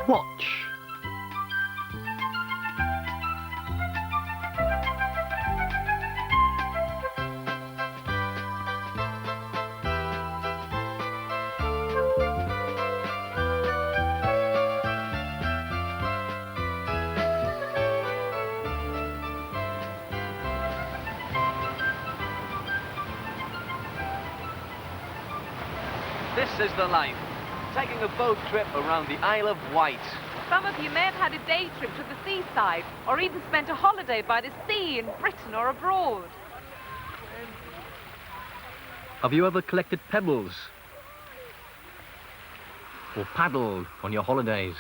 watch. This is the life. Taking a boat trip around the Isle of Wight. Some of you may have had a day trip to the seaside, or even spent a holiday by the sea in Britain or abroad. Have you ever collected pebbles? Or paddled on your holidays?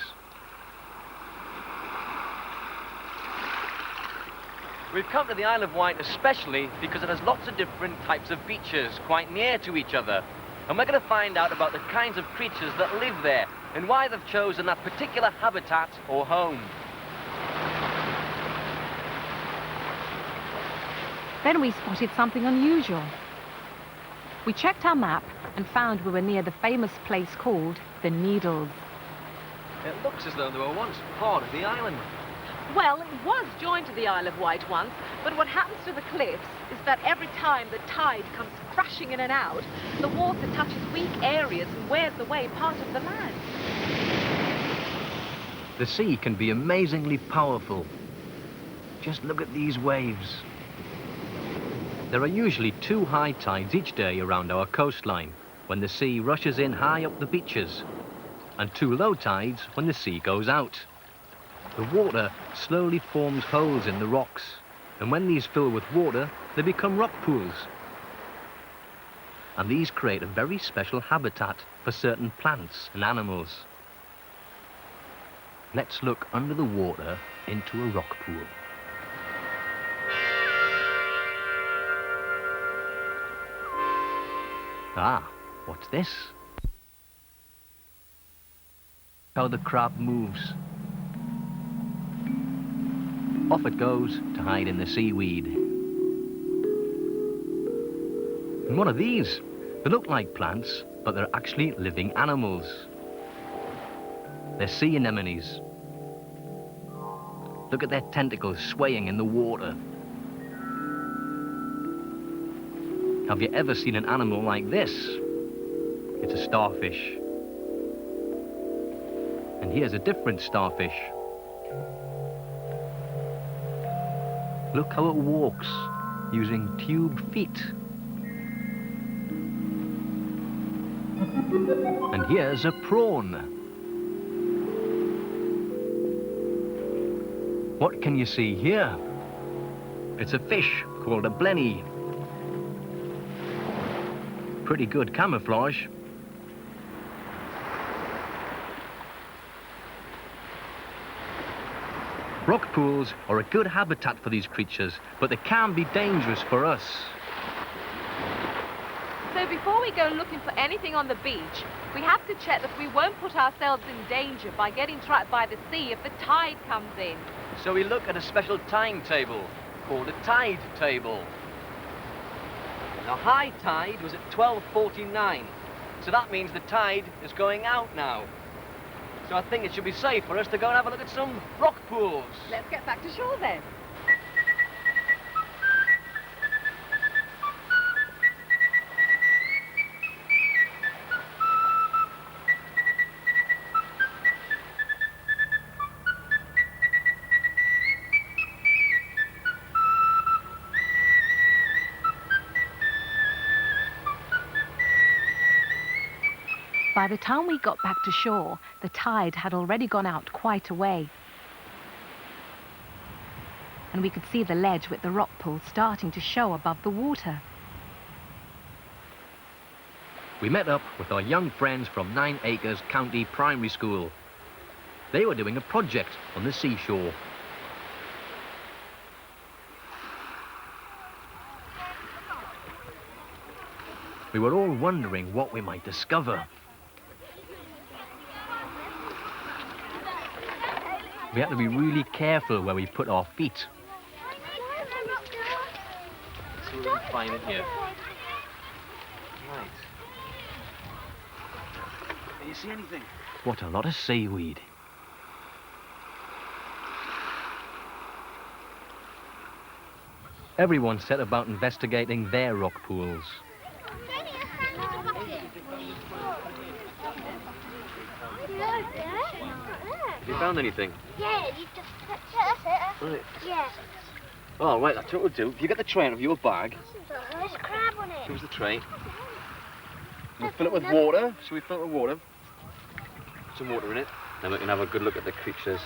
We've come to the Isle of Wight especially because it has lots of different types of beaches quite near to each other. And we're going to find out about the kinds of creatures that live there and why they've chosen that particular habitat or home. Then we spotted something unusual. We checked our map and found we were near the famous place called the Needles. It looks as though they were once part of the island. Well, it was joined to the Isle of Wight once, but what happens to the cliffs is that every time the tide comes crashing in and out, the water touches weak areas and wears away part of the land. The sea can be amazingly powerful. Just look at these waves. There are usually 2 high tides each day around our coastline, when the sea rushes in high up the beaches, and 2 low tides when the sea goes out. The water slowly forms holes in the rocks, and when these fill with water, they become rock pools. And these create a very special habitat for certain plants and animals. Let's look under the water into a rock pool. Ah, what's this? How the crab moves. Off it goes to hide in the seaweed. And what are these? They look like plants, but they're actually living animals. They're sea anemones. Look at their tentacles swaying in the water. Have you ever seen an animal like this? It's a starfish. And here's a different starfish. Look how it walks, using tube feet. And here's a prawn. What can you see here? It's a fish called a blenny. Pretty good camouflage. Rock pools are a good habitat for these creatures, but they can be dangerous for us. So before we go looking for anything on the beach, we have to check that we won't put ourselves in danger by getting trapped by the sea if the tide comes in. So we look at a special timetable called a tide table. Now, high tide was at 12:49, so that means the tide is going out now. So I think it should be safe for us to go and have a look at some rock pools. Let's get back to shore then. By the time we got back to shore, the tide had already gone out quite a way. And we could see the ledge with the rock pool starting to show above the water. We met up with our young friends from 9 Acres County Primary School. They were doing a project on the seashore. We were all wondering what we might discover. We had to be really careful where we put our feet. See what we can find in here. Right. Can you see anything? What a lot of seaweed. Everyone set about investigating their rock pools. Have you found anything? Yeah, you just that's it. Right. Yeah. Oh, right, that's what we'll do. If you get the tray out of your bag, There's a crab on it. give us the tray. We'll fill it with water. Shall we fill it with water? Some water in it. Then we can have a good look at the creatures.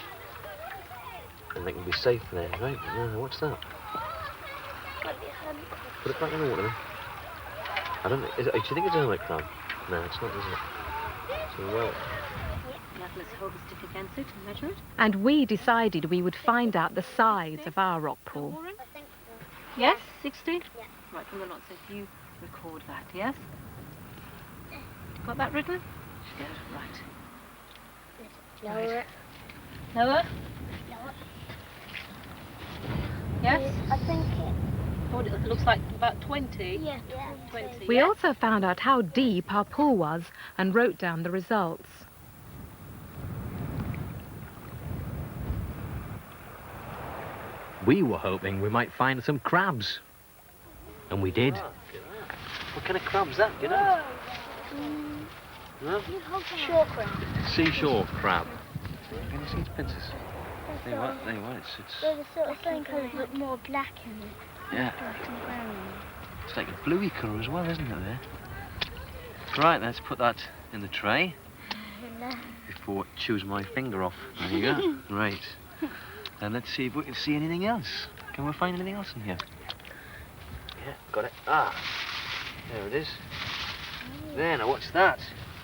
And they can be safe there, right? No, what's that? Put it back in the water then. I don't think... do you think it's a hermit crab? No, it's not, is it? It's a whelk. Let's hold the stick against it and measure it. And we decided we would find out the size of our rock pool. Yes, 60? Yeah. Right, from the lot, so if you record that, yes? Got that written? Good, right. Lower it. Lower? Lower. Yes? I think it. Oh, it looks like about 20. Yeah. 20. We yes? also found out how deep our pool was and wrote down the results. We were hoping we might find some crabs. And we did. What kind of crab's that, do you know? No? Short crab. Seashore crab. Can you see its pincers? There you are, it's... So the sort of same colours look more black in it. Yeah. Black and brown. It's like a bluey colour as well, isn't it, there? Right, let's put that in the tray before I choose my finger off. There you go. Right. And let's see if we can see anything else. Can we find anything else in here? Yeah, got it. Ah, there it is. There, now what's that?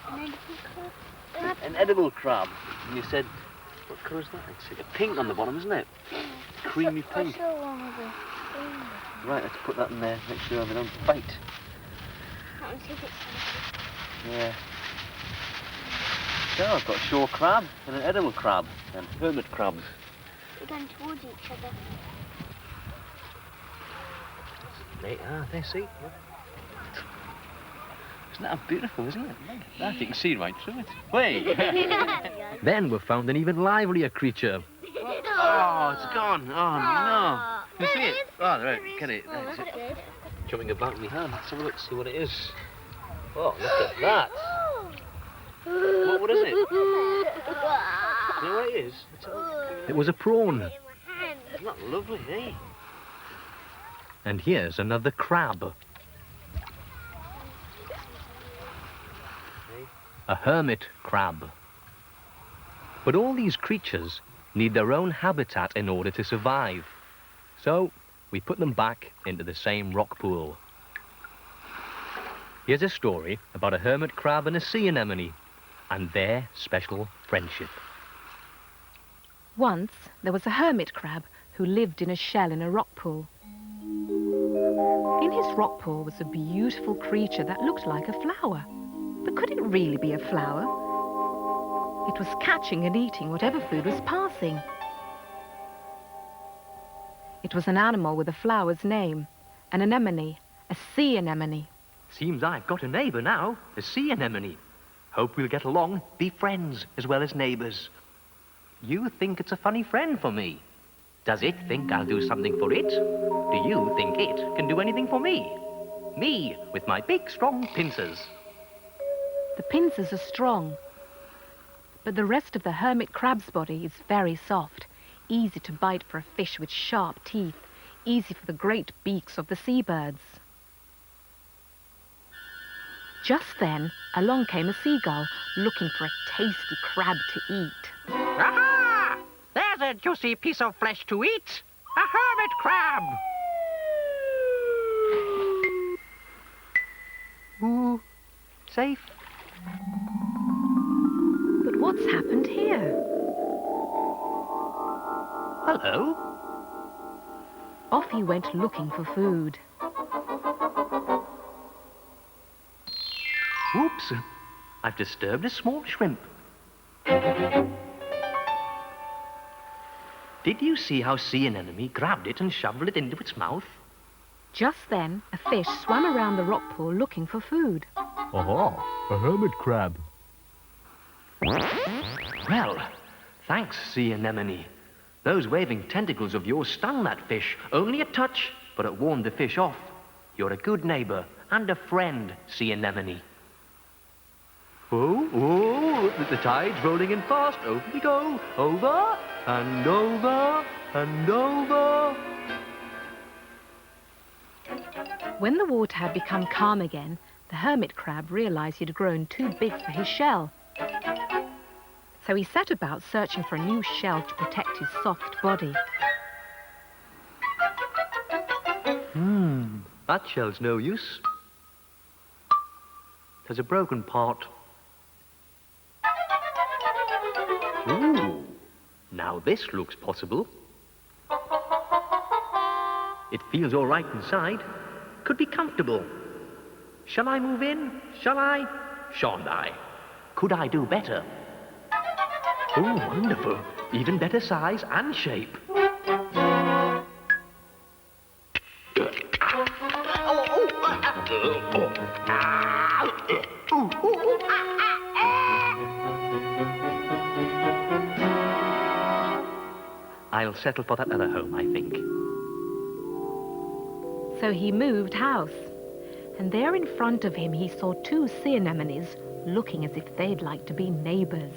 An edible crab. And you said, what colour is that? It's a pink on the bottom, isn't it? Creamy pink. Right, let's put that in there. Make sure they don't bite. Yeah. So I've got a shore crab and an edible crab and hermit crabs. They're going towards each other. They see. Isn't that beautiful, isn't it? That you can see right through it. Wait! Then we found an even livelier creature. Oh, it's gone. Oh, no. You see it? Oh, right, get it. That's it. Jumping about in my hand. Let's have a look, see what it is. Oh, look at that. What is it? You know what it is? It was a prawn. Isn't that lovely, eh? And here's another crab. A hermit crab. But all these creatures need their own habitat in order to survive. So we put them back into the same rock pool. Here's a story about a hermit crab and a sea anemone and their special friendship. Once, there was a hermit crab who lived in a shell in a rock pool. In his rock pool was a beautiful creature that looked like a flower. But could it really be a flower? It was catching and eating whatever food was passing. It was an animal with a flower's name, an anemone, a sea anemone. Seems I've got a neighbour now, a sea anemone. Hope we'll get along, be friends as well as neighbours. You think it's a funny friend for me? Does it think I'll do something for it? Do you think it can do anything for me? Me, with my big, strong pincers. The pincers are strong, but the rest of the hermit crab's body is very soft, easy to bite for a fish with sharp teeth, easy for the great beaks of the seabirds. Just then, along came a seagull, looking for a tasty crab to eat. Aha! There's a juicy piece of flesh to eat! A hermit crab! Ooh, safe. But what's happened here? Hello? Off he went looking for food. Oops, I've disturbed a small shrimp. Did you see how sea anemone grabbed it and shoveled it into its mouth? Just then, a fish swam around the rock pool looking for food. Aha, a hermit crab. Well, thanks, sea anemone. Those waving tentacles of yours stung that fish. Only a touch, but it warned the fish off. You're a good neighbour and a friend, sea anemone. Oh, the tide's rolling in fast. Over we go. Over and over and over. When the water had become calm again, the hermit crab realised he'd grown too big for his shell. So he set about searching for a new shell to protect his soft body. That shell's no use. There's a broken part. Ooh, now this looks possible. It feels all right inside. Could be comfortable. Shall I move in? Shall I? Shan't I? Could I do better? Oh, wonderful. Even better size and shape. I'll settle for that other home, I think. So he moved house, and there in front of him he saw two sea anemones looking as if they'd like to be neighbours.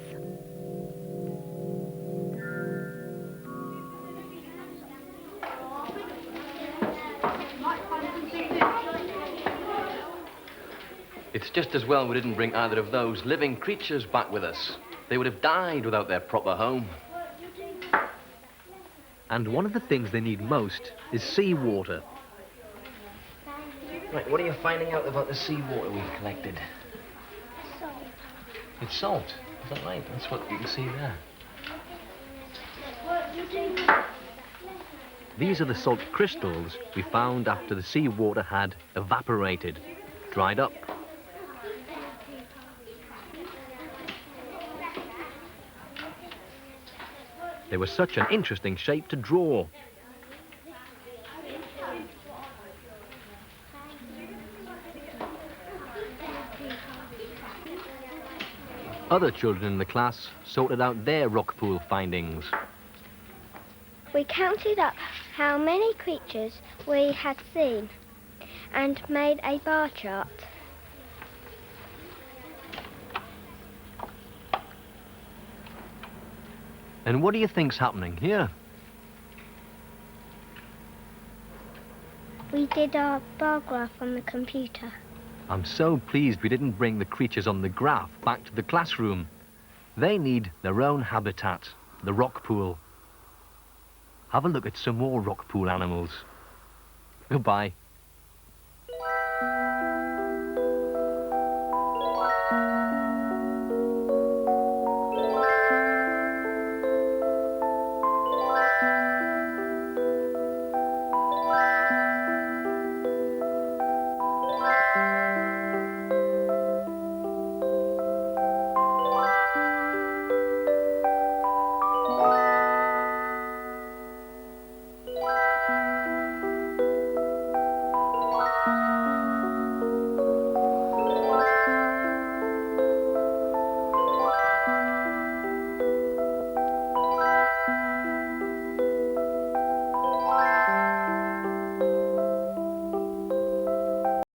It's just as well we didn't bring either of those living creatures back with us. They would have died without their proper home. And one of the things they need most is seawater. Right, what are you finding out about the seawater we've collected? Salt. It's salt. Is that right? That's what you can see there. These are the salt crystals we found after the seawater had evaporated, dried up. They were such an interesting shape to draw. Other children in the class sorted out their rock pool findings. We counted up how many creatures we had seen and made a bar chart. And what do you think's happening here? We did our bar graph on the computer. I'm so pleased we didn't bring the creatures on the graph back to the classroom. They need their own habitat, the rock pool. Have a look at some more rock pool animals. Goodbye.